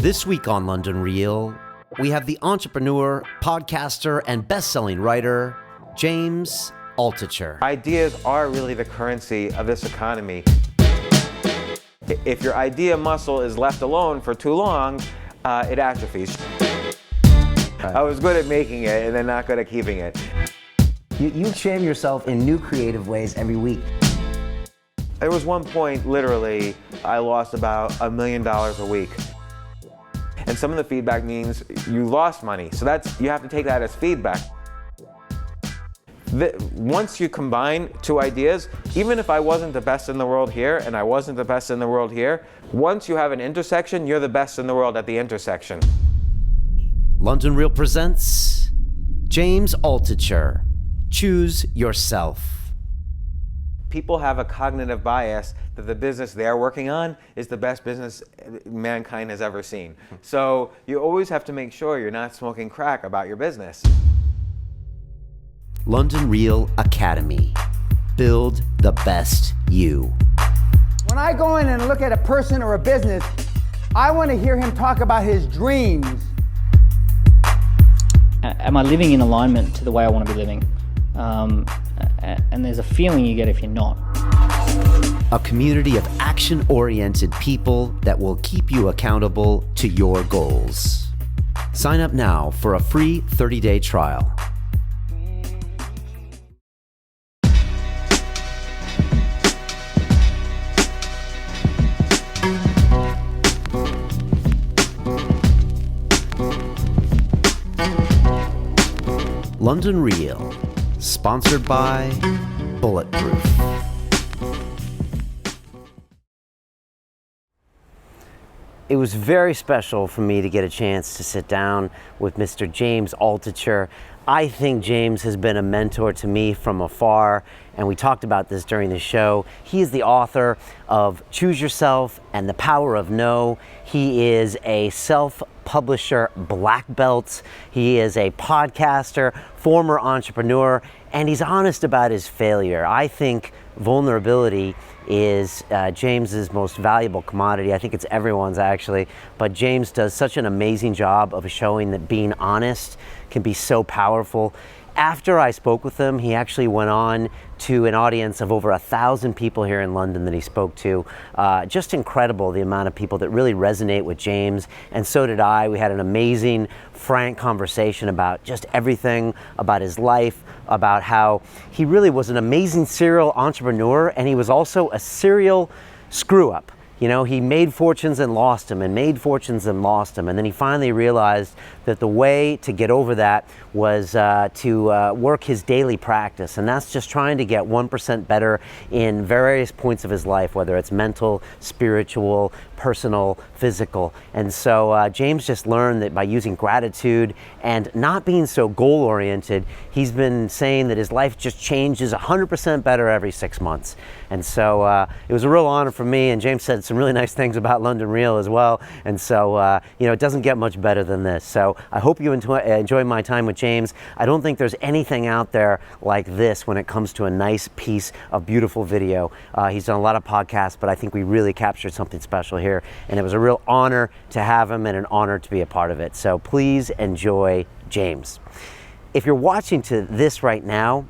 This week on London Real, we have the entrepreneur, podcaster, and best-selling writer, James Altucher. Ideas are really the currency of this economy. If your idea muscle is left alone for too long, it atrophies. Right. I was good at making it and then not good at keeping it. You shame yourself in new creative ways every week. There was one point, literally, I lost about $1 million a week. And some of the feedback means you lost money. So you have to take that as feedback. Once you combine two ideas, even if I wasn't the best in the world here and I wasn't the best in the world here, once you have an intersection, you're the best in the world at the intersection. London Real presents James Altucher. Choose yourself. People have a cognitive bias that the business they're working on is the best business mankind has ever seen. So you always have to make sure you're not smoking crack about your business. London Real Academy. Build the best you. When I go in and look at a person or a business, I want to hear him talk about his dreams. Am I living in alignment to the way I want to be living? And there's a feeling you get if you're not. A community of action-oriented people that will keep you accountable to your goals. Sign up now for a free 30-day trial. London Real, sponsored by Bulletproof. It was very special for me to get a chance to sit down with Mr. James Altucher. I think James has been a mentor to me from afar, and we talked about this during the show. He is the author of Choose Yourself and The Power of No. He is a self-publisher black belt. He is a podcaster, former entrepreneur, and he's honest about his failure. I think vulnerability is James's most valuable commodity. I think it's everyone's actually, but James does such an amazing job of showing that being honest can be so powerful. After I spoke with him, he actually went on to an audience of over 1,000 people here in London that he spoke to. Just incredible, the amount of people that really resonate with James, and so did I. We had an amazing, frank conversation about just everything, about his life, about how he really was an amazing serial entrepreneur, and he was also a serial screw-up. You know, he made fortunes and lost them, and made fortunes and lost them. And then he finally realized that the way to get over that was to work his daily practice. And that's just trying to get 1% better in various points of his life, whether it's mental, spiritual, personal, physical. And so James just learned that by using gratitude and not being so goal-oriented, he's been saying that his life just changes 100% better every 6 months. And so it was a real honor for me, and James said some really nice things about London Real as well. And so, you know, it doesn't get much better than this. So I hope you enjoy my time with James. I don't think there's anything out there like this when it comes to a nice piece of beautiful video. He's done a lot of podcasts, but I think we really captured something special here. And it was a real honor to have him and an honor to be a part of it. So please enjoy James. If you're watching to this right now,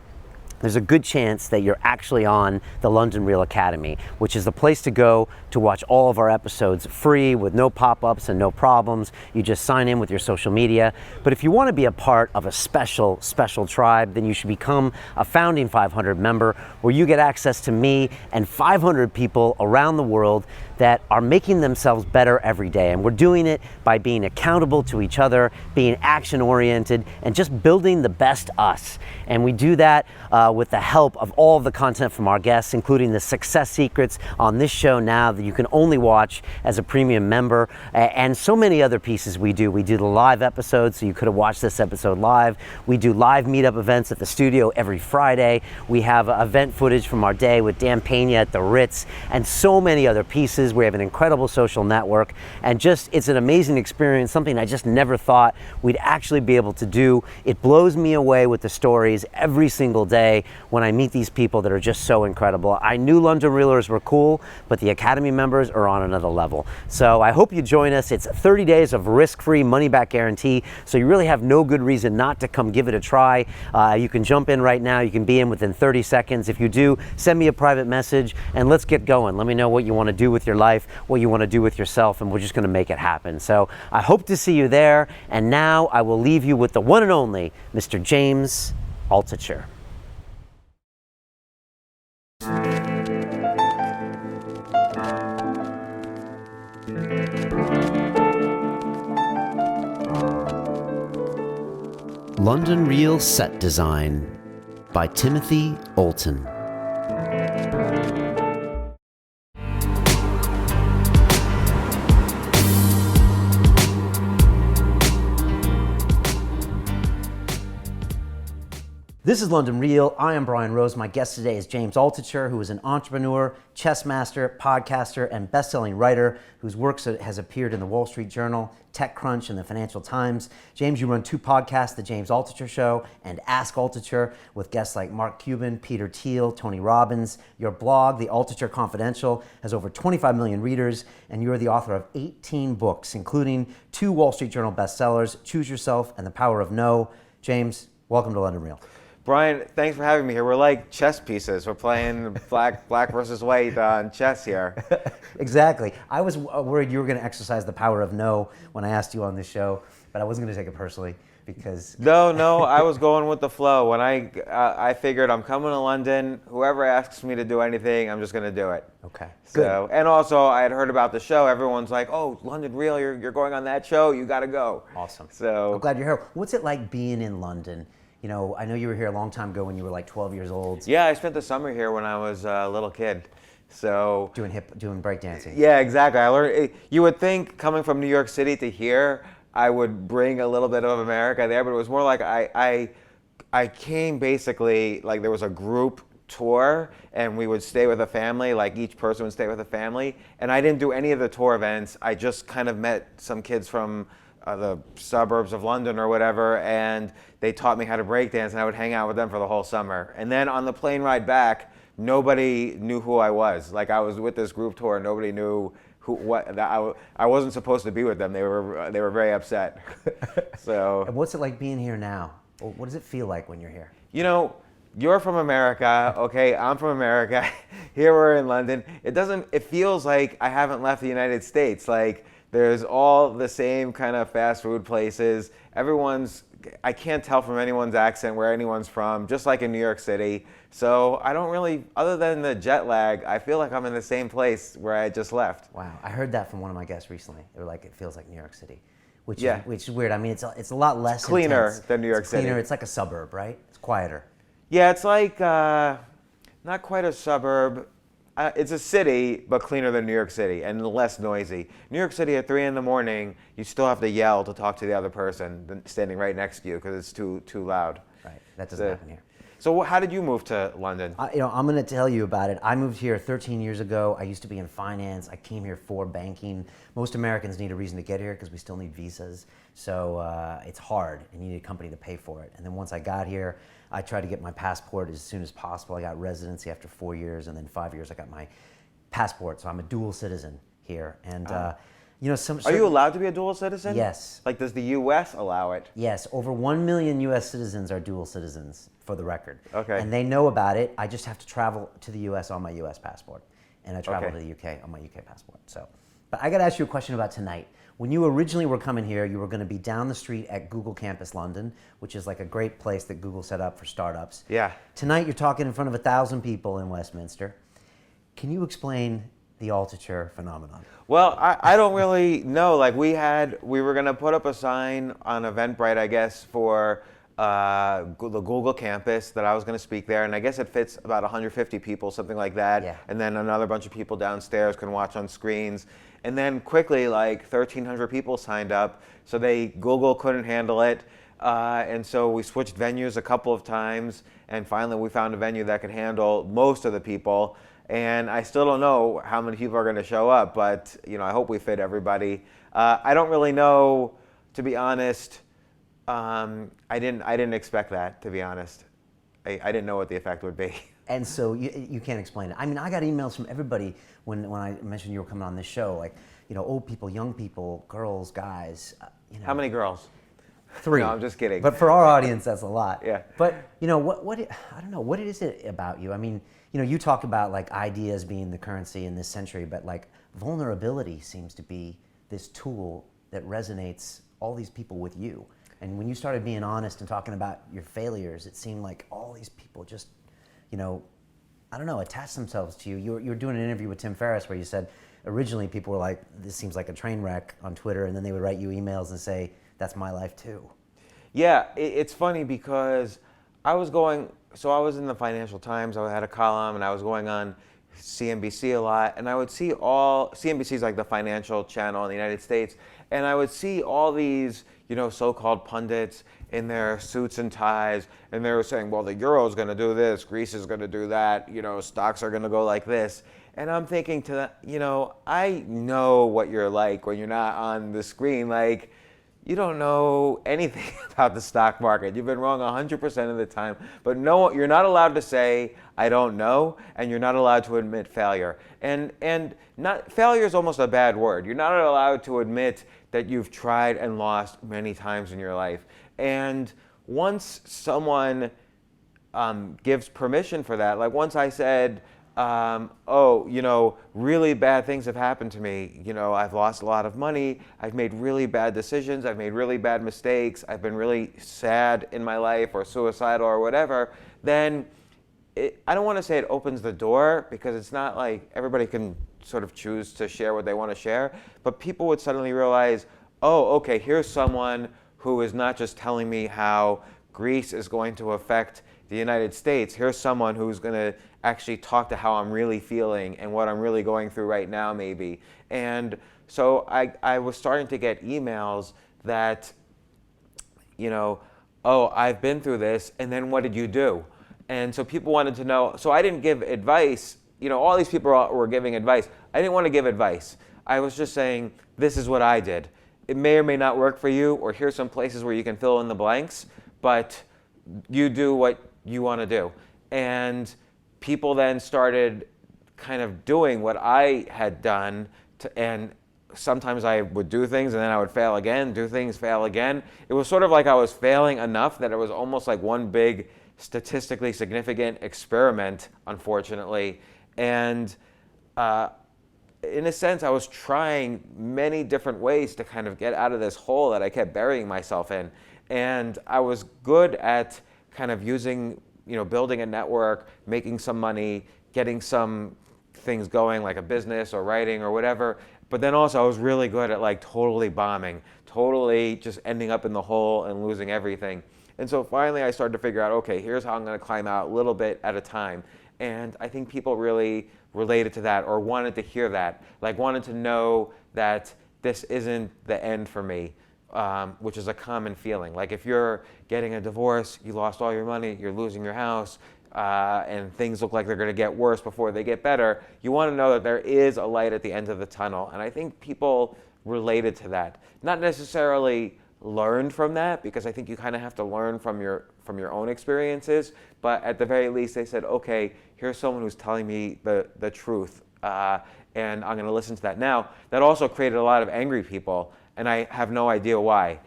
there's a good chance that you're actually on the London Real Academy, which is the place to go to watch all of our episodes free with no pop-ups and no problems. You just sign in with your social media. But if you want to be a part of a special tribe, then you should become a Founding 500 member, where you get access to me and 500 people around the world that are making themselves better every day. And we're doing it by being accountable to each other, being action-oriented, and just building the best us. And we do that with the help of all of the content from our guests, including the success secrets on this show now that you can only watch as a premium member, and so many other pieces we do. We do the live episodes, so you could have watched this episode live. We do live meetup events at the studio every Friday. We have event footage from our day with Dan Pena at the Ritz, and so many other pieces. We have an incredible social network, and just, it's an amazing experience, something I just never thought we'd actually be able to do. It blows me away with the stories every single day day when I meet these people that are just so incredible. I knew London Realers were cool, but the Academy members are on another level. So I hope you join us. It's 30 days of risk-free money-back guarantee, so you really have no good reason not to come give it a try. You can jump in right now. You can be in within 30 seconds. If you do, send me a private message and let's get going. Let me know what you want to do with your life, what you want to do with yourself, and we're just going to make it happen. So I hope to see you there. And now I will leave you with the one and only Mr. James Altucher. London Real Set Design by Timothy Olton. This is London Real. I am Brian Rose. My guest today is James Altucher, who is an entrepreneur, chess master, podcaster, and best-selling writer whose works has appeared in the Wall Street Journal, TechCrunch, and the Financial Times. James, you run two podcasts, The James Altucher Show and Ask Altucher, with guests like Mark Cuban, Peter Thiel, Tony Robbins. Your blog, The Altucher Confidential, has over 25 million readers, and you are the author of 18 books, including 2 Wall Street Journal bestsellers, Choose Yourself and The Power of No. James, welcome to London Real. Brian, thanks for having me here. We're like chess pieces. We're playing black versus white on chess here. Exactly. I was worried you were going to exercise the power of no when I asked you on this show, but I wasn't going to take it personally because... No, I was going with the flow. When I figured I'm coming to London, whoever asks me to do anything, I'm just going to do it. Okay. So, good. and also, I had heard about the show. Everyone's like, "Oh, London Real, you're going on that show. You got to go." Awesome. So I'm glad you're here. What's it like being in London? You know, I know you were here a long time ago when you were like 12 years old. Yeah, I spent the summer here when I was a little kid. So doing breakdancing. Yeah, exactly. I learned. You would think coming from New York City to here, I would bring a little bit of America there, but it was more like I came basically like there was a group tour and we would stay with a family, like each person would stay with a family, and I didn't do any of the tour events. I just kind of met some kids from the suburbs of London or whatever, and they taught me how to breakdance, and I would hang out with them for the whole summer. And then on the plane ride back, nobody knew who I was. Like I was with this group tour, and nobody knew I wasn't supposed to be with them. They were very upset. So. And what's it like being here now? What does it feel like when you're here? You know, you're from America, okay? I'm from America. Here we're in London. It feels like I haven't left the United States. Like there's all the same kind of fast food places. I can't tell from anyone's accent where anyone's from, just like in New York City. So I don't really, other than the jet lag, I feel like I'm in the same place where I just left. Wow, I heard that from one of my guests recently. They were like, it feels like New York City, which is weird. I mean, it's a lot less cleaner intense. than New York City. Cleaner. It's like a suburb, right? It's quieter. Yeah, it's like not quite a suburb. It's a city, but cleaner than New York City and less noisy. New York City at 3 a.m, you still have to yell to talk to the other person standing right next to you because it's too loud. Right, that doesn't happen here. So how did you move to London? I'm going to tell you about it. I moved here 13 years ago. I used to be in finance. I came here for banking. Most Americans need a reason to get here because we still need visas. So it's hard, and you need a company to pay for it. And then once I got here, I tried to get my passport as soon as possible. I got residency after 4 years, and then 5 years I got my passport. So I'm a dual citizen here. And are you allowed to be a dual citizen? Yes. Like, does the U.S. allow it? Yes, over 1 million U.S. citizens are dual citizens, for the record. Okay. And they know about it. I just have to travel to the U.S. on my U.S. passport, and I travel to the U.K. on my U.K. passport. So, but I got to ask you a question about tonight. When you originally were coming here, you were going to be down the street at Google Campus London, which is like a great place that Google set up for startups. Yeah. Tonight, you're talking in front of 1,000 people in Westminster. Can you explain the Altucher phenomenon? Well, I don't really know. Like we were going to put up a sign on Eventbrite, I guess, for the Google campus that I was going to speak there. And I guess it fits about 150 people, something like that. Yeah. And then another bunch of people downstairs can watch on screens. And then quickly, like 1,300 people signed up. So Google couldn't handle it. And so we switched venues a couple of times. And finally, we found a venue that could handle most of the people. And I still don't know how many people are going to show up, but I hope we fit everybody. I don't really know, to be honest. I didn't expect that, to be honest. I didn't know what the effect would be. And so you can't explain it. I mean, I got emails from everybody when I mentioned you were coming on this show, like, old people, young people, girls, guys. How many girls? 3. No, I'm just kidding. But for our audience, that's a lot. Yeah. But what I don't know, what is it about you? I mean, you talk about like ideas being the currency in this century, but like vulnerability seems to be this tool that resonates all these people with you. And when you started being honest and talking about your failures, it seemed like all these people just, I don't know, attach themselves to you. You were doing an interview with Tim Ferriss where you said originally people were like, this seems like a train wreck on Twitter, and then they would write you emails and say, that's my life too. Yeah, it's funny because I was in the Financial Times, I had a column, and I was going on CNBC a lot, and I would see CNBC is like the financial channel in the United States, and I would see all these, so-called pundits in their suits and ties, and they were saying, well, the euro's going to do this, Greece is going to do that, stocks are going to go like this. And I'm thinking I know what you're like when you're not on the screen. Like, you don't know anything about the stock market. You've been wrong 100% of the time. But no, you're not allowed to say, I don't know, and you're not allowed to admit failure. And failure is almost a bad word. You're not allowed to admit that you've tried and lost many times in your life. And once someone gives permission for that, like once I said, really bad things have happened to me. I've lost a lot of money. I've made really bad decisions. I've made really bad mistakes. I've been really sad in my life or suicidal or whatever. Then I don't want to say it opens the door, because it's not like everybody can sort of choose to share what they want to share. But people would suddenly realize, oh, okay, here's someone who is not just telling me how Greece is going to affect the United States. Here's someone who's going to actually talk to how I'm really feeling and what I'm really going through right now, maybe. And so I was starting to get emails that, oh, I've been through this, and then what did you do? And so people wanted to know. So I didn't give advice. All these people were giving advice. I didn't want to give advice. I was just saying, this is what I did. It may or may not work for you, or here's some places where you can fill in the blanks, but you do what you want to do. And people then started kind of doing what I had done, and sometimes I would do things and then I would fail again, do things, fail again. It was sort of like I was failing enough that it was almost like one big statistically significant experiment, unfortunately. And in a sense, I was trying many different ways to kind of get out of this hole that I kept burying myself in. And I was good at kind of using, building a network, making some money, getting some things going like a business or writing or whatever. But then also I was really good at like totally bombing, totally just ending up in the hole and losing everything. And so finally I started to figure out, okay, here's how I'm going to climb out a little bit at a time. And I think people really related to that, or wanted to hear that, like wanted to know that this isn't the end for me, which is a common feeling. Like if you're getting a divorce, you lost all your money, you're losing your house, and things look like they're going to get worse before they get better, you want to know that there is a light at the end of the tunnel. And I think people related to that. Not necessarily learned from that, because I think you kind of have to learn from your own experiences, but at the very least they said, okay, here's someone who's telling me the truth, and I'm going to listen to that. Now, that also created a lot of angry people, and I have no idea why.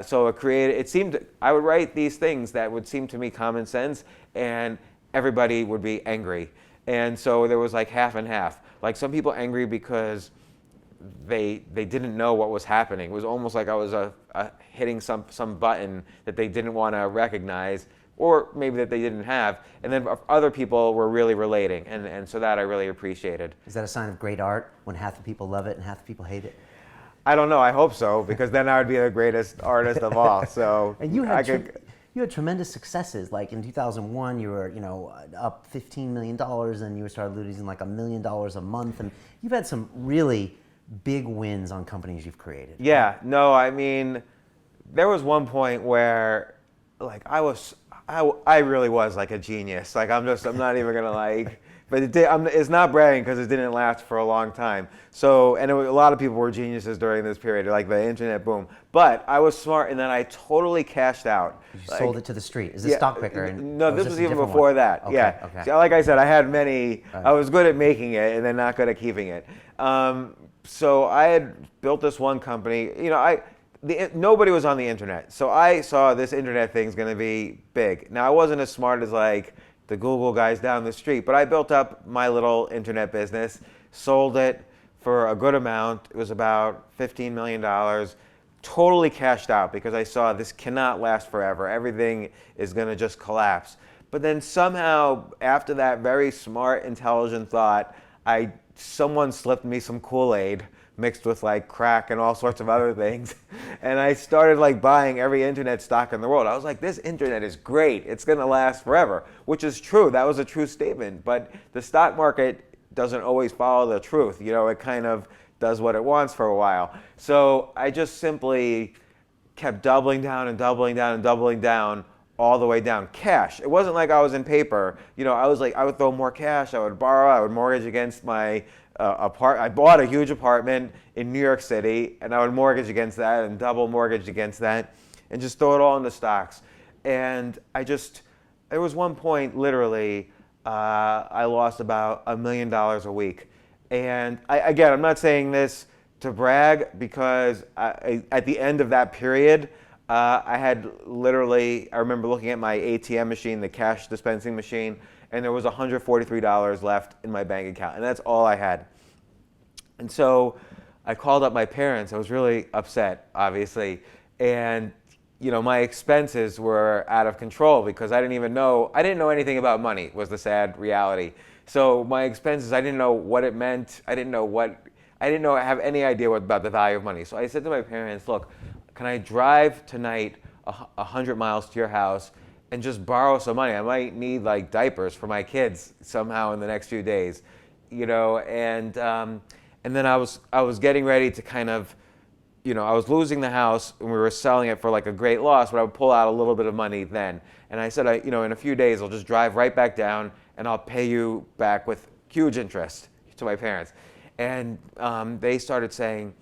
So it seemed, I would write these things that would seem to me common sense, and everybody would be angry. And so there was like half and half. Like some people angry because they didn't know what was happening. It was almost like I was hitting some button that they didn't want to recognize, or maybe that they didn't have. And then other people were really relating, and so that I really appreciated. Is that a sign of great art, when half the people love it and half the people hate it? I don't know. I hope so, because then I would be the greatest artist of all. So and you had tremendous successes. Like in 2001, you were up $15 million, and you started losing like $1 million a month, and you've had some really big wins on companies you've created. Yeah. No, I mean, there was one point where, like, I really was like a genius. Like I'm not even gonna like But it's not bragging because it didn't last for a long time. So, and a lot of people were geniuses during this period, like the internet boom. But I was smart in that I totally cashed out. You sold it to the street. Is this stock picker? No, this was a even different before one? that. Okay, Yeah. okay. See, like I said, I had many. I was good at making it and then not good at keeping it. So I had built this one company. Nobody was on the internet. So I saw this internet thing's going to be big. Now, I wasn't as smart as like the Google guys down the street, but I built up my little internet business, sold it for a good amount. It was about $15 million. Totally cashed out because I saw this cannot last forever. Everything is going to just collapse. But then somehow, after that very smart, intelligent thought, someone slipped me some Kool-Aid mixed with like crack and all sorts of other things. And I started like buying every internet stock in the world. I was like, this internet is great. It's going to last forever, which is true. That was a true statement. But the stock market doesn't always follow the truth. It kind of does what it wants for a while. So I just simply kept doubling down and doubling down and doubling down all the way down. Cash. It wasn't like I was in paper. I was like, I would throw more cash. I would borrow. I would mortgage against my I bought a huge apartment in New York City, and I would mortgage against that and double mortgage against that, and just throw it all into stocks. And there was one point, literally, I lost about $1 million a week. And I'm not saying this to brag, because at the end of that period, I had literally, I remember looking at my ATM machine, the cash dispensing machine, and there was $143 left in my bank account, and that's all I had. And so I called up my parents. I was really upset, obviously, and my expenses were out of control because I didn't know anything about money, was the sad reality. So my expenses, I didn't know what it meant. I didn't have any idea about the value of money. So I said to my parents, look, can I drive tonight 100 miles to your house and just borrow some money? I might need like diapers for my kids somehow in the next few days, and then I was getting ready to kind of, I was losing the house and we were selling it for like a great loss, but I would pull out a little bit of money then. And I said, in a few days, I'll just drive right back down and I'll pay you back with huge interest, to my parents. And they started saying,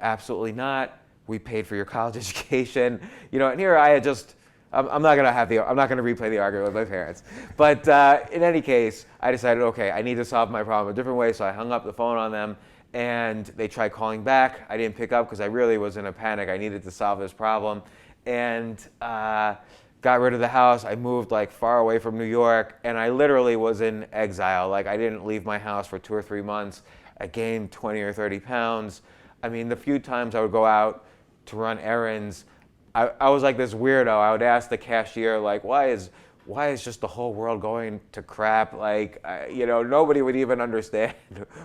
absolutely not. We paid for your college education, and here I had just, I'm not going to replay the argument with my parents. But in any case, I decided, okay, I need to solve my problem a different way. So I hung up the phone on them, and they tried calling back. I didn't pick up because I really was in a panic. I needed to solve this problem, and got rid of the house. I moved like far away from New York, and I literally was in exile. Like, I didn't leave my house for 2 or 3 months. I gained 20 or 30 pounds. I mean, the few times I would go out to run errands, I was like this weirdo. I would ask the cashier, like, why is just the whole world going to crap? Like, nobody would even understand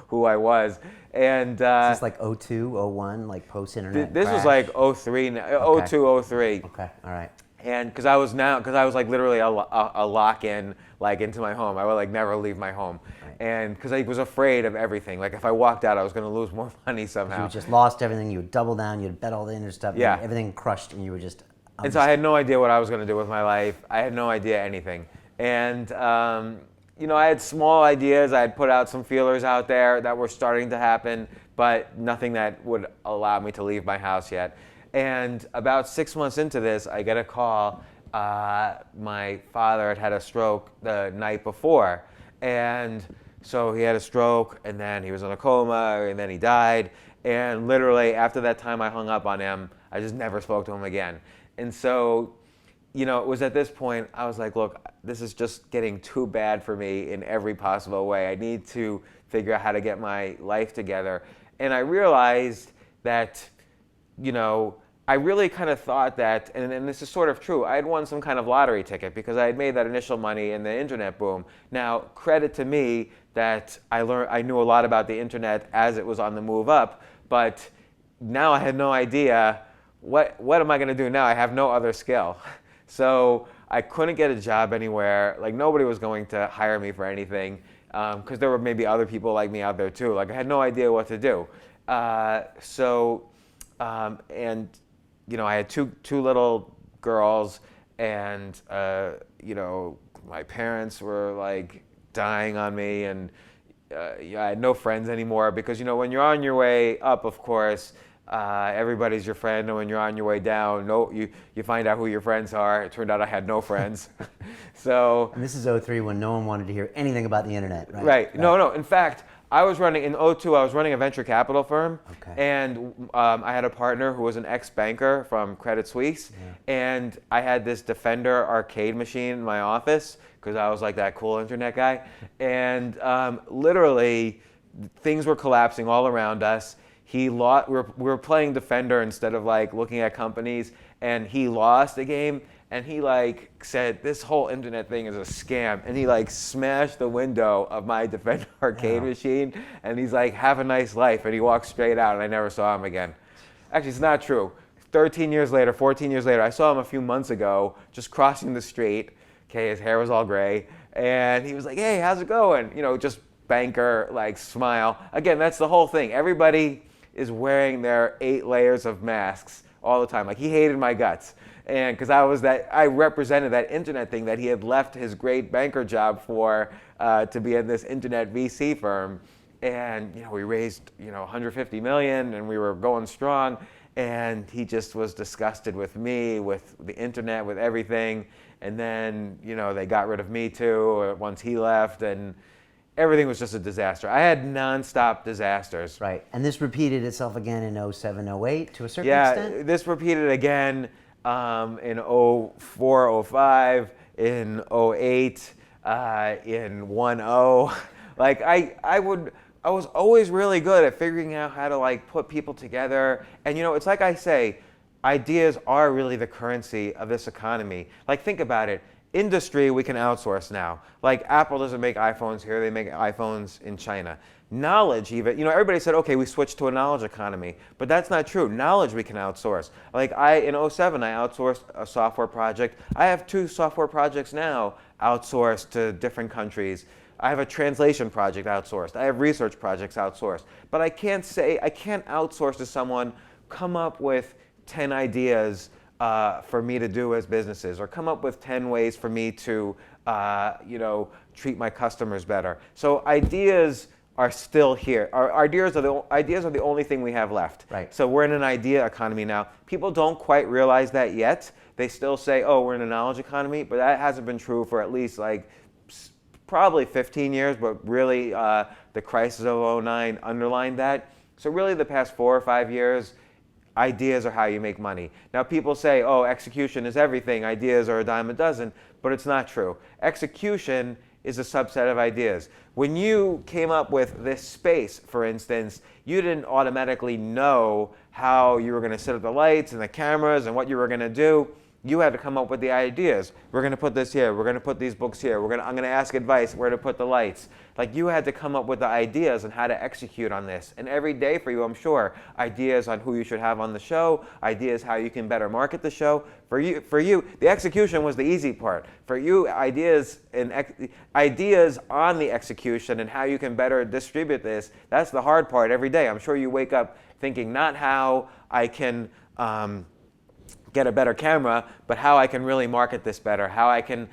who I was. And Is this like 02, 01, like post-internet this crash? was like 03, 02, 03. Okay, all right. And because I was like literally a lock-in, like, into my home. I would like never leave my home. Right. And because I was afraid of everything. Like, if I walked out, I was going to lose more money somehow. You just lost everything. You would double down. You'd bet all the interest stuff. Yeah. Everything crushed, and you were just. And so I had no idea what I was going to do with my life. I had no idea anything. And, I had small ideas. I had put out some feelers out there that were starting to happen, but nothing that would allow me to leave my house yet. And about 6 months into this, I get a call. My father had a stroke the night before. And so he had a stroke, and then he was in a coma, and then he died. And literally, after that time I hung up on him, I just never spoke to him again. And so, it was at this point, I was like, look, this is just getting too bad for me in every possible way. I need to figure out how to get my life together. And I realized that, I really kind of thought that, and this is sort of true, I had won some kind of lottery ticket because I had made that initial money in the internet boom. Now, credit to me that I knew a lot about the internet as it was on the move up, but now I had no idea what am I going to do now? I have no other skill. So I couldn't get a job anywhere. Like, nobody was going to hire me for anything because there were maybe other people like me out there too. Like, I had no idea what to do. I had two little girls, and my parents were like dying on me, and I had no friends anymore because, when you're on your way up, of course, everybody's your friend, and when you're on your way down, you find out who your friends are. It turned out I had no friends. So. And this is '03 when no one wanted to hear anything about the internet, right? Right. No. In fact, I was running in '02. I was running a venture capital firm, and I had a partner who was an ex-banker from Credit Suisse, and I had this Defender arcade machine in my office because I was like that cool internet guy, and literally things were collapsing all around us. We were playing Defender instead of like looking at companies, and he lost the game. And he said, this whole internet thing is a scam. And he smashed the window of my Defender arcade machine. And he's like, have a nice life. And he walked straight out, and I never saw him again. Actually, it's not true. 14 years later, I saw him a few months ago, just crossing the street. Okay, his hair was all gray. And he was like, hey, how's it going? Just banker, smile. Again, that's the whole thing. Everybody is wearing their 8 layers of masks all the time. He hated my guts. And because I represented that internet thing that he had left his great banker job for to be in this internet VC firm. And we raised 150 million, and we were going strong. And he just was disgusted with me, with the internet, with everything. And then they got rid of me too once he left, and everything was just a disaster. I had nonstop disasters. Right, and this repeated itself again in '07, '08 to a certain extent? Yeah, this repeated again in '04, '05, in '08, in 10. I was always really good at figuring out how to put people together. And it's like I say, ideas are really the currency of this economy. Think about it. Industry we can outsource now. Apple doesn't make iPhones here, they make iPhones in China. Knowledge even, everybody said, okay, we switched to a knowledge economy, but that's not true. Knowledge we can outsource. In '07, I outsourced a software project. I have 2 software projects now outsourced to different countries. I have a translation project outsourced. I have research projects outsourced. But I can't outsource to someone, come up with 10 ideas for me to do as businesses, or come up with 10 ways for me to, treat my customers better. So ideas are still here. Our ideas are the only thing we have left. Right. So we're in an idea economy now. People don't quite realize that yet. They still say, oh, we're in a knowledge economy, but that hasn't been true for at least probably 15 years, but really the crisis of '09 underlined that. So really the past 4 or 5 years, ideas are how you make money. Now people say, oh, execution is everything, ideas are a dime a dozen, but it's not true. Execution is a subset of ideas. When you came up with this space, for instance, you didn't automatically know how you were going to set up the lights and the cameras and what you were going to do. You had to come up with the ideas. We're going to put this here. We're going to put these books here. I'm going to ask advice where to put the lights. You had to come up with the ideas on how to execute on this. And every day for you, I'm sure, ideas on who you should have on the show, ideas how you can better market the show. For you, the execution was the easy part. For you, ideas on the execution and how you can better distribute this, that's the hard part every day. I'm sure you wake up thinking not how I can get a better camera, but how I can really market this better, how I can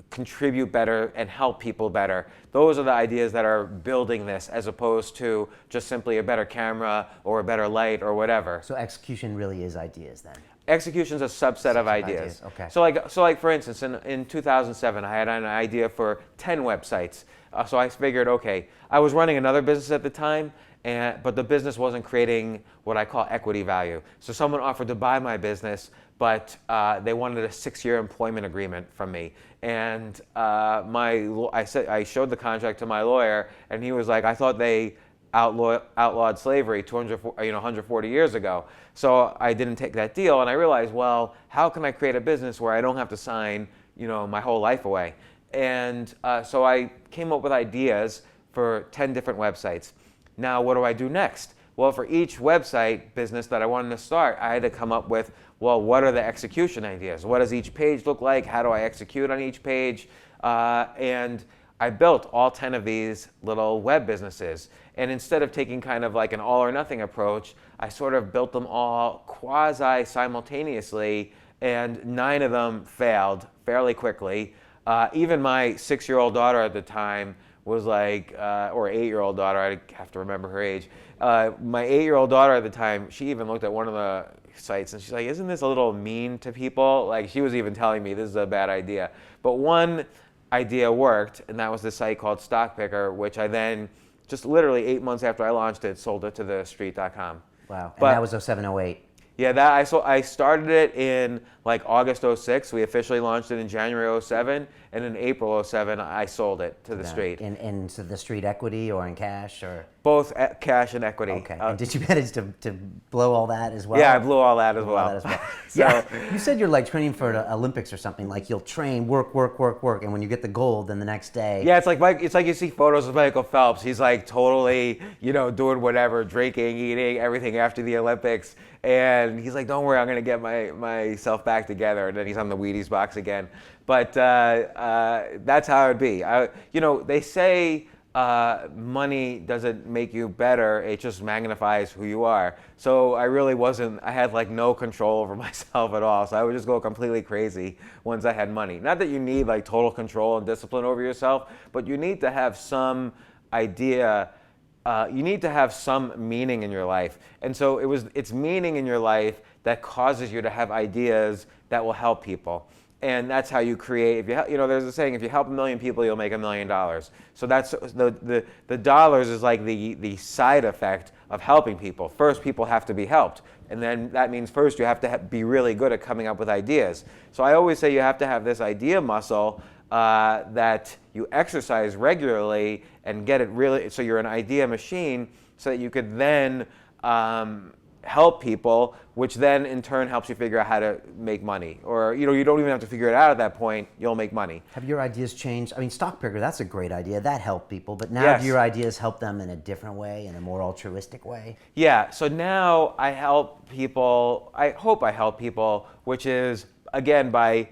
contribute better and help people better. Those are the ideas that are building this, as opposed to just simply a better camera or a better light or whatever. So execution really is ideas then? Execution is a subset of ideas. Okay. So for instance, in 2007, I had an idea for 10 websites. So I figured, okay, I was running another business at the time, but the business wasn't creating what I call equity value. So someone offered to buy my business, but they wanted a 6-year employment agreement from me. And I showed the contract to my lawyer, and he was like, I thought they outlawed slavery 140 years ago. So I didn't take that deal, and I realized, well, how can I create a business where I don't have to sign my whole life away? And so I came up with ideas for 10 different websites. Now, what do I do next? Well, for each website business that I wanted to start, I had to come up with, well, what are the execution ideas? What does each page look like? How do I execute on each page? And I built all 10 of these little web businesses. And instead of taking kind of like an all or nothing approach, I sort of built them all quasi-simultaneously, and 9 of them failed fairly quickly. Even my 6-year-old daughter at the time was like, or 8-year-old daughter, I have to remember her age. My 8-year-old daughter at the time, she even looked at one of the sites and she's like, isn't this a little mean to people? Like, she was even telling me this is a bad idea. But one idea worked, and that was the site called Stock Picker, which I then, just literally 8 months after I launched it, sold it to thestreet.com. Wow. But And that was 07, 08. yeah, I started it in like August 06. We officially launched it in January 07, and in April 07, I sold it to the street. In to the street equity or in cash or? Both cash and equity. Okay. And did you manage to blow all that as well? Yeah, I blew all that as well. All that as well. So, yeah. You said you're like training for the Olympics or something. Like you'll train, work, and when you get the gold, then the next day. yeah, it's like you see photos of Michael Phelps. He's like totally, doing whatever, drinking, eating, everything after the Olympics. And he's like, don't worry, I'm going to get myself back together. And then he's on the Wheaties box again. But that's how it would be. They say money doesn't make you better. It just magnifies who you are. So I had like no control over myself at all. So I would just go completely crazy once I had money. Not that you need like total control and discipline over yourself, but you need to have some idea. You need to have some meaning in your life. And so it's meaning in your life that causes you to have ideas that will help people. And that's how you create. There's a saying: if you help 1 million people, you'll make $1 million. So that's the dollars is like the side effect of helping people. First, people have to be helped, and then that means first you have to be really good at coming up with ideas. So I always say you have to have this idea muscle that you exercise regularly and get it really. So you're an idea machine, so that you could then help people, which then in turn helps you figure out how to make money. Or you don't even have to figure it out at that point. You'll make money. Have your ideas changed? I mean, Stock Picker, that's a great idea. That helped people. But now Yes. do your ideas help them in a different way, in a more altruistic way? Yeah, so now I help people, I hope I help people, which is, again, by,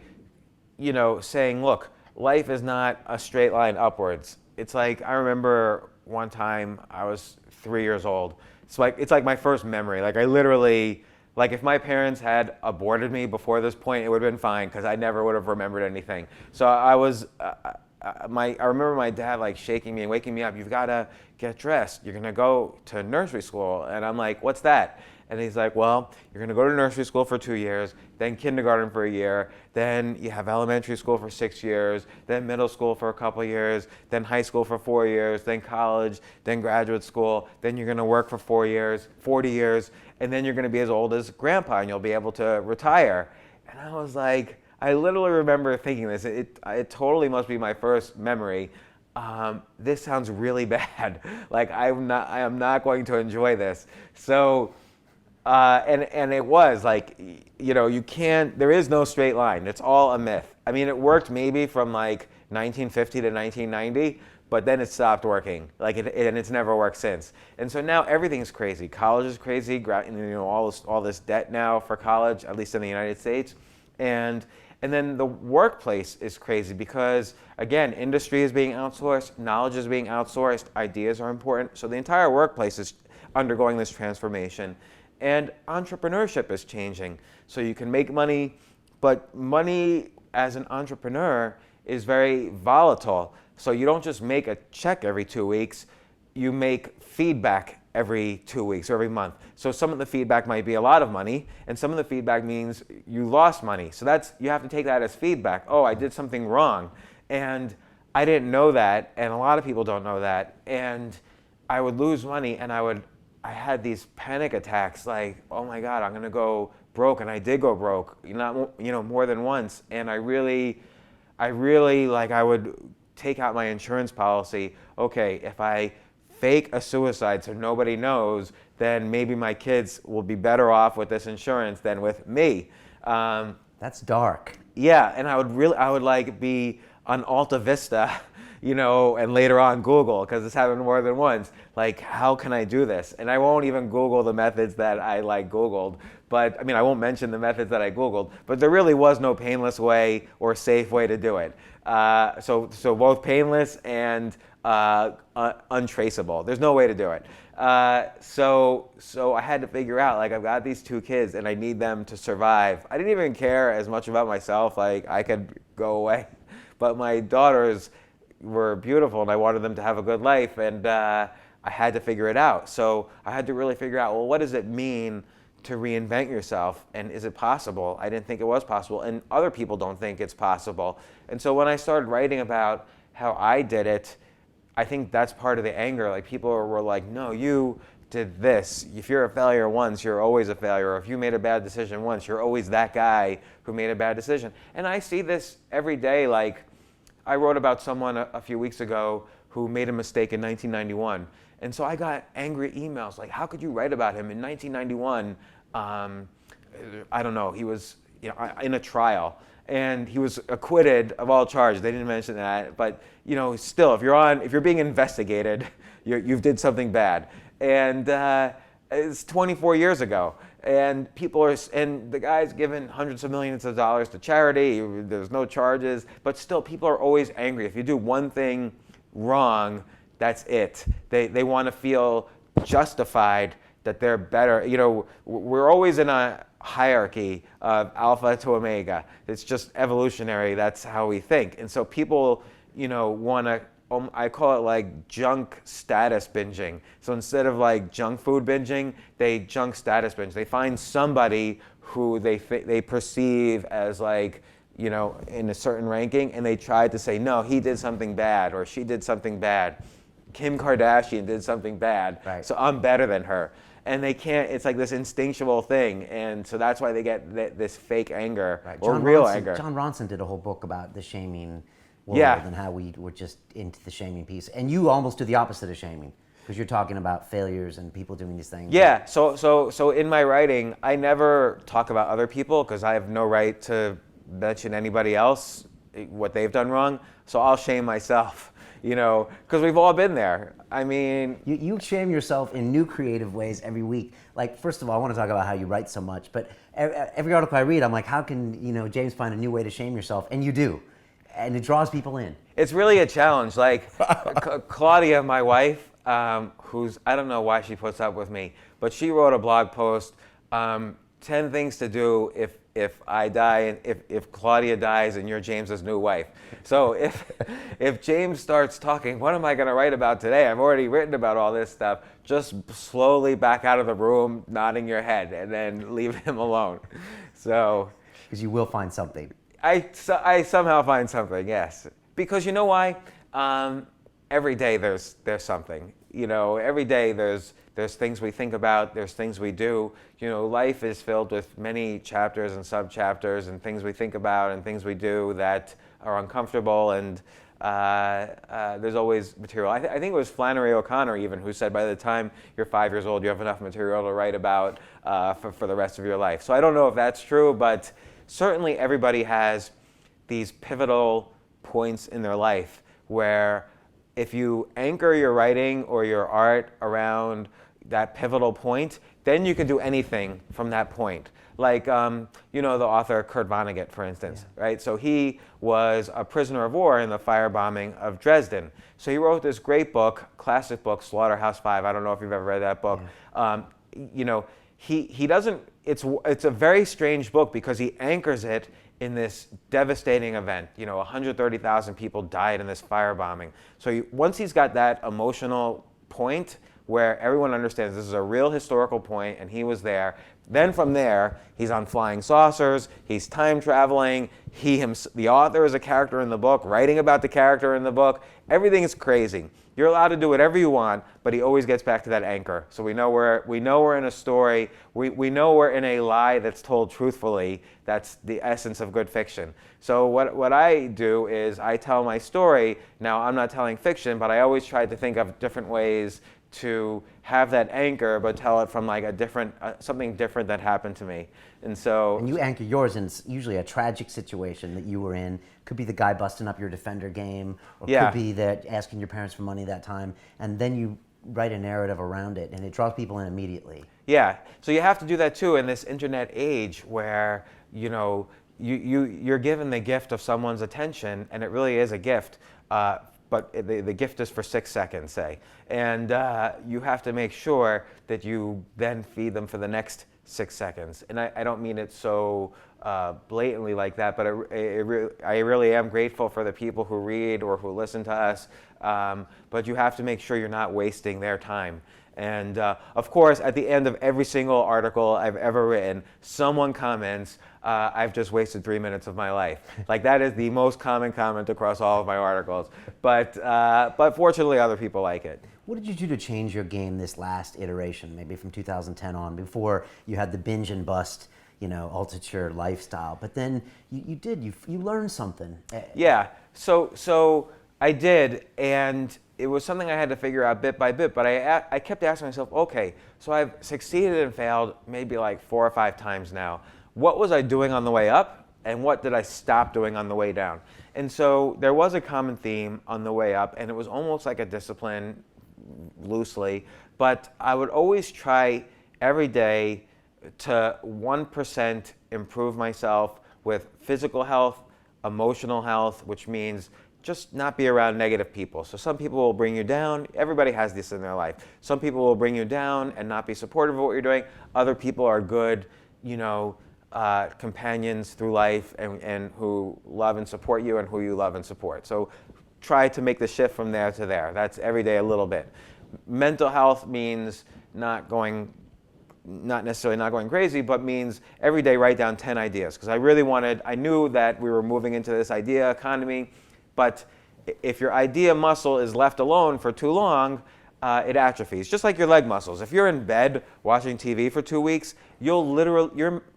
saying, look, life is not a straight line upwards. It's like, I remember one time I was 3 years old. It's like my first memory. Like I literally, like if my parents had aborted me before this point, it would have been fine because I never would have remembered anything. So I remember my dad like shaking me and waking me up. You've got to get dressed. You're gonna go to nursery school. And I'm like, what's that? And he's like, well, you're gonna go to nursery school for 2 years, then kindergarten for a year, then you have elementary school for 6 years, then middle school for a couple years, then high school for 4 years, then college, then graduate school, then you're gonna work for 4 years, 40 years, and then you're gonna be as old as grandpa and you'll be able to retire. And I was like, I literally remember thinking this, it totally must be my first memory. This sounds really bad. Like I am not going to enjoy this. So, and it was like, there is no straight line. It's all a myth. I mean, it worked maybe from like 1950 to 1990, but then it stopped working. Like and it's never worked since. And so now everything's crazy. College is crazy. All this debt now for college, at least in the United States, and then the workplace is crazy because again, industry is being outsourced, knowledge is being outsourced, ideas are important. So the entire workplace is undergoing this transformation. And entrepreneurship is changing. So you can make money, but money as an entrepreneur is very volatile. So you don't just make a check every 2 weeks, you make feedback every 2 weeks or every month. So some of the feedback might be a lot of money, and some of the feedback means you lost money. So you have to take that as feedback. Oh, I did something wrong. And I didn't know that, and a lot of people don't know that. And I would lose money, and I had these panic attacks like, oh my God, I'm gonna go broke. And I did go broke, more than once. And I really I would take out my insurance policy. Okay, if I fake a suicide so nobody knows, then maybe my kids will be better off with this insurance than with me. That's dark. Yeah, and I would like be on Alta Vista, and later on Google, because this happened more than once. Like, how can I do this? And I won't even Google the methods that I Googled. But I mean, I won't mention the methods that I Googled. But there really was no painless way or safe way to do it. So both painless and untraceable. There's no way to do it. So I had to figure out, like, I've got these 2 kids and I need them to survive. I didn't even care as much about myself. Like, I could go away. but my daughters were beautiful and I wanted them to have a good life, and I had to figure it out. So I had to really figure out, well, what does it mean to reinvent yourself, and is it possible? I didn't think it was possible, and other people don't think it's possible. And so when I started writing about how I did it, I think that's part of the anger. Like, people were like, no, you did this. If you're a failure once, you're always a failure. Or if you made a bad decision once, you're always that guy who made a bad decision. And I see this every day. Like, I wrote about someone a few weeks ago who made a mistake in 1991. And so I got angry emails like, how could you write about him in 1991? I don't know, he was in a trial and he was acquitted of all charges. They didn't mention that, but still, if you're being investigated, you did something bad. And it's 24 years ago. And and the guy's given hundreds of millions of dollars to charity. There's no charges, but still, people are always angry. If you do one thing wrong, that's it. They want to feel justified that they're better. We're always in a hierarchy of alpha to omega. It's just evolutionary. That's how we think. And so people, want to, I call it like junk status binging. So instead of like junk food binging, they junk status binge. They find somebody who they perceive as like, in a certain ranking, and they try to say, no, he did something bad or she did something bad. Kim Kardashian did something bad, right, so I'm better than her. And they can't, it's like this instinctual thing. And so that's why they get this fake anger, right, or real anger. John Ronson did a whole book about the shaming world, yeah, and how we were just into the shaming piece. And you almost do the opposite of shaming, because you're talking about failures and people doing these things. Yeah, so in my writing, I never talk about other people because I have no right to mention anybody else, what they've done wrong. So I'll shame myself. Because we've all been there. I mean, you shame yourself in new creative ways every week. Like, first of all, I want to talk about how you write so much, but every article I read, I'm like, how can James find a new way to shame yourself? And you do, and it draws people in. It's really a challenge. Like Claudia, my wife, who's, I don't know why she puts up with me, but she wrote a blog post, 10 things to do if I die and if Claudia dies and you're James's new wife. So if James starts talking, what am I going to write about today? I've already written about all this stuff. Just slowly back out of the room, nodding your head, and then leave him alone. So, because you will find something. I somehow find something, yes. Because you know why? Every day there's something. Every day there's things we think about, there's things we do. Life is filled with many chapters and sub-chapters and things we think about and things we do that are uncomfortable, and there's always material. I think it was Flannery O'Connor even who said by the time you're 5 years old, you have enough material to write about for the rest of your life. So I don't know if that's true, but certainly everybody has these pivotal points in their life where if you anchor your writing or your art around that pivotal point, then you can do anything from that point. Like, the author Kurt Vonnegut, for instance, yeah, right? So he was a prisoner of war in the firebombing of Dresden. So he wrote this great book, classic book, Slaughterhouse-Five. I don't know if you've ever read that book. Yeah. He doesn't, it's a very strange book because he anchors it in this devastating event. 130,000 people died in this firebombing. So once he's got that emotional point where everyone understands this is a real historical point and he was there, then from there, he's on flying saucers, he's time traveling, the author is a character in the book, writing about the character in the book. Everything is crazy. You're allowed to do whatever you want, but he always gets back to that anchor. So we know we're in a story, we know we're in a lie that's told truthfully. That's the essence of good fiction. So what I do is I tell my story. Now, I'm not telling fiction, but I always try to think of different ways to have that anchor, but tell it from like a different, something different that happened to me. And you anchor yours in usually a tragic situation that you were in. Could be the guy busting up your Defender game, or yeah, could be that asking your parents for money that time, and then you write a narrative around it, and it draws people in immediately. Yeah, so you have to do that too in this internet age where you're given the gift of someone's attention, and it really is a gift. but the gift is for 6 seconds, say. And you have to make sure that you then feed them for the next 6 seconds. And I don't mean it so blatantly like that, but I really am grateful for the people who read or who listen to us. But you have to make sure you're not wasting their time. And of course, at the end of every single article I've ever written, someone comments, I've just wasted 3 minutes of my life. Like, that is the most common comment across all of my articles. But fortunately, other people like it. What did you do to change your game this last iteration, maybe from 2010 on, before you had the binge and bust, Altucher lifestyle? But then you learned something. Yeah, so I did, and it was something I had to figure out bit by bit, but I kept asking myself, okay, so I've succeeded and failed maybe like 4 or 5 times now. What was I doing on the way up, and what did I stop doing on the way down? And so there was a common theme on the way up, and it was almost like a discipline, loosely, but I would always try every day to 1% improve myself with physical health, emotional health, which means just not be around negative people. So some people will bring you down. Everybody has this in their life. Some people will bring you down and not be supportive of what you're doing. Other people are good, companions through life and who love and support you and who you love and support. So try to make the shift from there to there. That's every day a little bit. Mental health means not necessarily not going crazy, but means every day write down 10 ideas. Because I knew that we were moving into this idea economy. But if your idea muscle is left alone for too long, it atrophies. Just like your leg muscles. If you're in bed watching TV for 2 weeks, your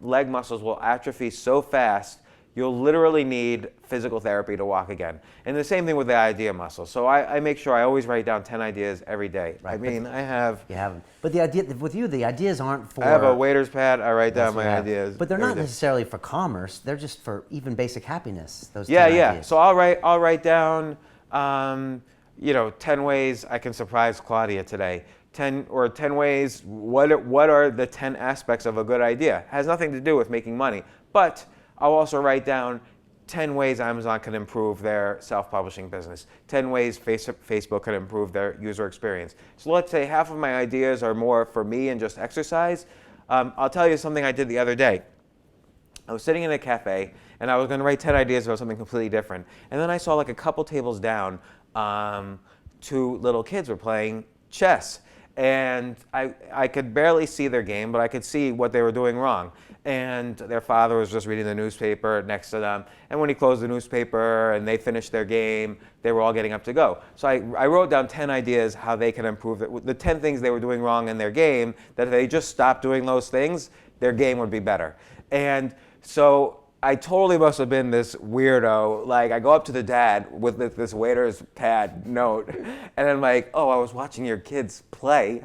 leg muscles will atrophy so fast, you'll literally need physical therapy to walk again. And the same thing with the idea muscle. So I make sure I always write down 10 ideas every day. Right, I have... You have, but the idea with you, the ideas aren't for... I have a waiter's pad. I write down my ideas. But they're not every day. necessarily for commerce. They're just for even basic happiness. Those 10 Yeah. ideas. So I'll write down, 10 ways I can surprise Claudia today. 10 ways. What are the 10 aspects of a good idea? It has nothing to do with making money, but I'll also write down 10 ways Amazon can improve their self-publishing business, 10 ways Facebook can improve their user experience. So let's say half of my ideas are more for me and just exercise. I'll tell you something I did the other day. I was sitting in a cafe, and I was going to write 10 ideas about something completely different. And then I saw, like, a couple tables down, 2 little kids were playing chess. And I could barely see their game, but I could see what they were doing wrong. And their father was just reading the newspaper next to them. And when he closed the newspaper and they finished their game, they were all getting up to go. So I wrote down 10 ideas how they can improve the 10 things they were doing wrong in their game, that if they just stopped doing those things, their game would be better. And so I totally must have been this weirdo. Like, I go up to the dad with this waiter's pad note, and I'm like, oh, I was watching your kids play.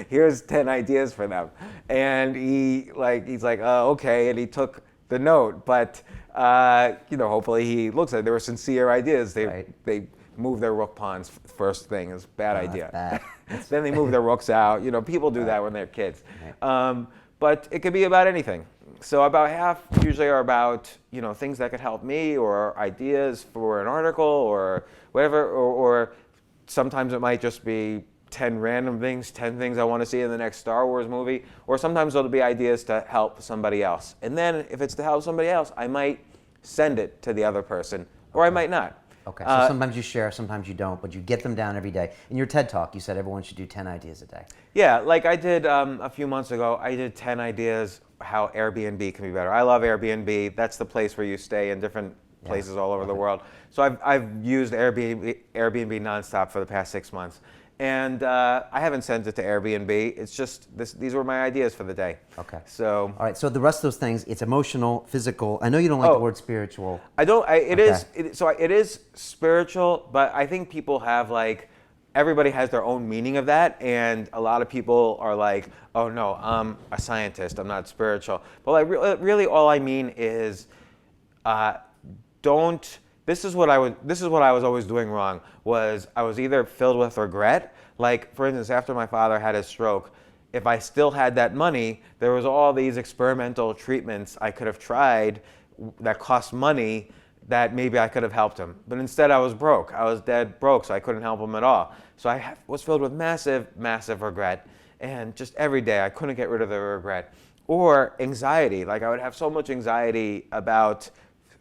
Here's 10 ideas for them. And he's like, oh, okay, and he took the note. But, hopefully he looks at it. They were sincere ideas. They move their rook pawns first thing. It's a bad idea. That's Then they move their rooks out. People do that when they're kids. Right. But it could be about anything. So about half usually are about, things that could help me or ideas for an article or whatever, or sometimes it might just be 10 random things, 10 things I want to see in the next Star Wars movie, or sometimes it'll be ideas to help somebody else. And then if it's to help somebody else, I might send it to the other person, or I might not. Okay, so sometimes you share, sometimes you don't, but you get them down every day. In your TED Talk, you said everyone should do 10 ideas a day. Yeah, like I did a few months ago, I did 10 ideas how Airbnb can be better. I love Airbnb. That's the place where you stay in different places all over the world. So I've used Airbnb nonstop for the past 6 months. And I haven't sent it to Airbnb. It's just, these were my ideas for the day. Okay. So. All right, so the rest of those things, it's emotional, physical. I know you don't like the word spiritual. I don't, it is spiritual, but I think people have everybody has their own meaning of that, and a lot of people are like, oh no, I'm a scientist, I'm not spiritual. But really all I mean is, this is what I was always doing wrong, was I was either filled with regret. Like, for instance, after my father had his stroke, if I still had that money, there was all these experimental treatments I could have tried that cost money that maybe I could have helped him. But instead I was broke. I was dead broke, so I couldn't help him at all. So I was filled with massive, massive regret. And just every day I couldn't get rid of the regret. Or anxiety. Like I would have so much anxiety about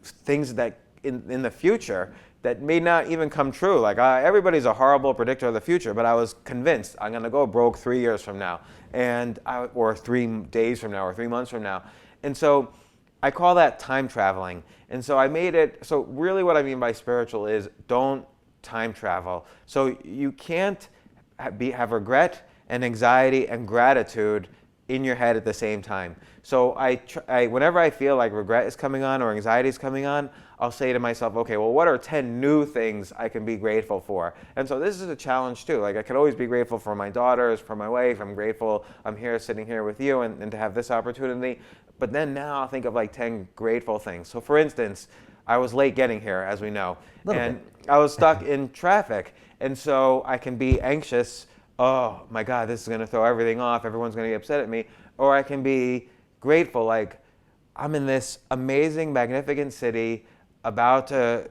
things that in the future that may not even come true. Like everybody's a horrible predictor of the future, but I was convinced I'm going to go broke 3 years from now, or 3 days from now, or 3 months from now. And so I call that time traveling. And so I made it, so really what I mean by spiritual is don't time travel. So you can't have regret and anxiety and gratitude in your head at the same time. So whenever I feel like regret is coming on or anxiety is coming on, I'll say to myself, okay, well, what are 10 new things I can be grateful for? And so this is a challenge too. Like I can always be grateful for my daughters, for my wife. I'm grateful I'm here sitting here with you and to have this opportunity. But then now I'll think of like 10 grateful things. So for instance, I was late getting here, as we know, and I was stuck in traffic. And so I can be anxious, oh my God, this is gonna throw everything off, everyone's gonna get upset at me. Or I can be grateful, like I'm in this amazing, magnificent city, about to,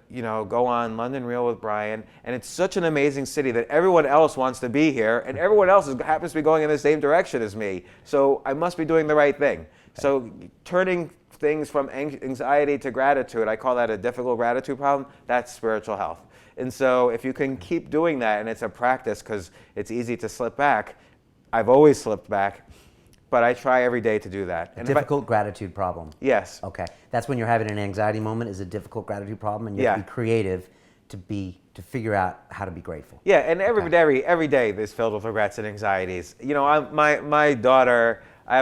go on London Real with Brian, and it's such an amazing city that everyone else wants to be here, and everyone else happens to be going in the same direction as me. So I must be doing the right thing. So turning things from anxiety to gratitude, I call that a difficult gratitude problem. That's spiritual health. And so if you can keep doing that, and it's a practice because it's easy to slip back. I've always slipped back, but I try every day to do that. And difficult gratitude problem. Yes. Okay. That's when you're having an anxiety moment, is a difficult gratitude problem, and you have to be creative to figure out how to be grateful. Yeah, and every day is filled with regrets and anxieties. My daughter, I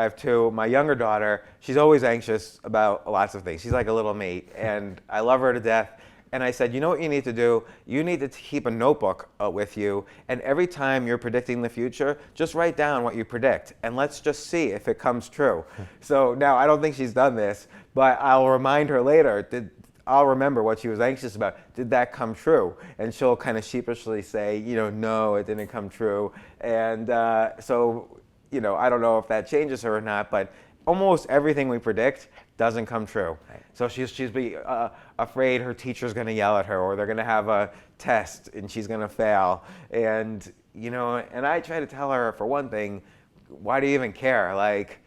have two. My younger daughter, she's always anxious about lots of things. She's like a little me, and I love her to death. And I said, you know what you need to do? You need to keep a notebook with you, and every time you're predicting the future, just write down what you predict, and let's just see if it comes true. So now, I don't think she's done this, but I'll remind her later, I'll remember what she was anxious about. Did that come true? And she'll kind of sheepishly say, no, it didn't come true. And so, I don't know if that changes her or not, but almost everything we predict doesn't come true. Right. So she's afraid her teacher's going to yell at her, or they're going to have a test and she's going to fail. And and I try to tell her, for one thing, why do you even care? Like,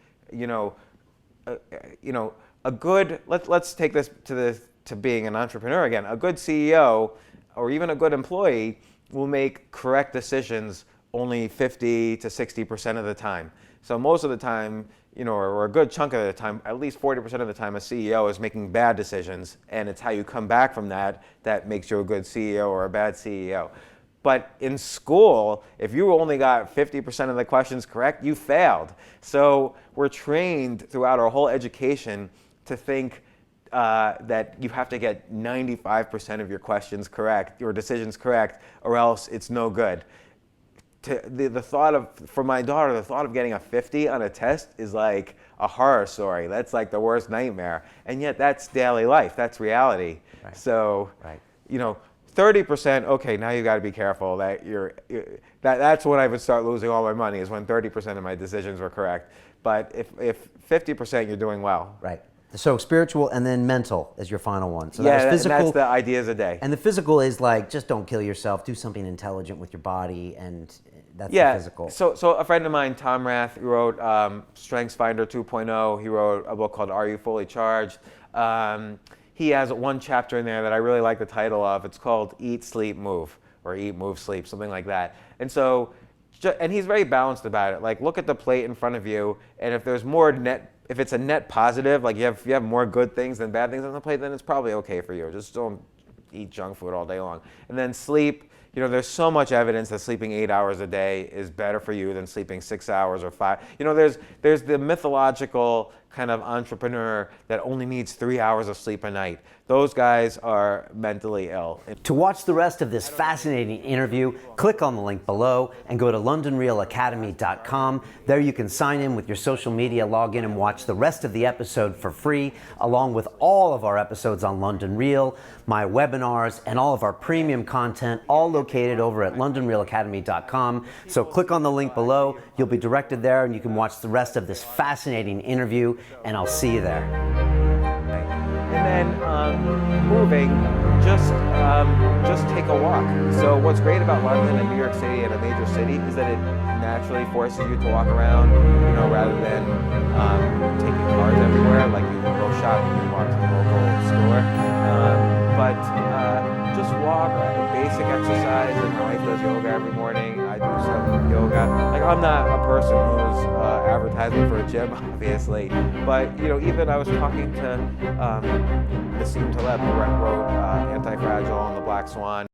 a good, let's take this to being an entrepreneur again. A good CEO or even a good employee will make correct decisions only 50 to 60% of the time. So most of the time, or a good chunk of the time, at least 40% of the time, a CEO is making bad decisions, and it's how you come back from that makes you a good CEO or a bad CEO. But in school, if you only got 50% of the questions correct, you failed. So we're trained throughout our whole education to think that you have to get 95% of your questions correct, your decisions correct, or else it's no good. For my daughter, the thought of getting a 50 on a test is like a horror story. That's like the worst nightmare. And yet that's daily life. That's reality. Right. So, 30%, okay, now you got to be careful that that's when I would start losing all my money, is when 30% of my decisions were correct. But if 50%, you're doing well. Right. So spiritual and then mental is your final one. So yeah, that was physical, and that's the ideas a day. And the physical is like, just don't kill yourself, do something intelligent with your body, and that's the physical. So a friend of mine, Tom Rath, who wrote StrengthsFinder 2.0, he wrote a book called Are You Fully Charged? He has one chapter in there that I really like the title of. It's called Eat, Sleep, Move, or Eat, Move, Sleep, something like that. And so, and he's very balanced about it. Like, look at the plate in front of you, and if there's more if it's a net positive, like you have more good things than bad things on the plate, then it's probably okay for you. Just don't eat junk food all day long. And then sleep, there's so much evidence that sleeping 8 hours a day is better for you than sleeping 6 hours or 5. There's the mythological kind of entrepreneur that only needs 3 hours of sleep a night. Those guys are mentally ill. To watch the rest of this fascinating interview, click on the link below and go to LondonRealAcademy.com. There you can sign in with your social media, log in and watch the rest of the episode for free, along with all of our episodes on London Real, my webinars, and all of our premium content, all located over at LondonRealAcademy.com. So click on the link below, you'll be directed there, and you can watch the rest of this fascinating interview, and I'll see you there. And then moving, just take a walk. So what's great about London and New York City and a major city is that it naturally forces you to walk around, rather than taking cars everywhere. Like you can go shopping, you can walk to the local store. But just walk, basic exercise, and my wife does yoga every morning. I do some yoga. Like I'm not a person who's advertising for a gym, obviously, but even I was talking to Nassim Taleb, who wrote Anti-Fragile and The Black Swan.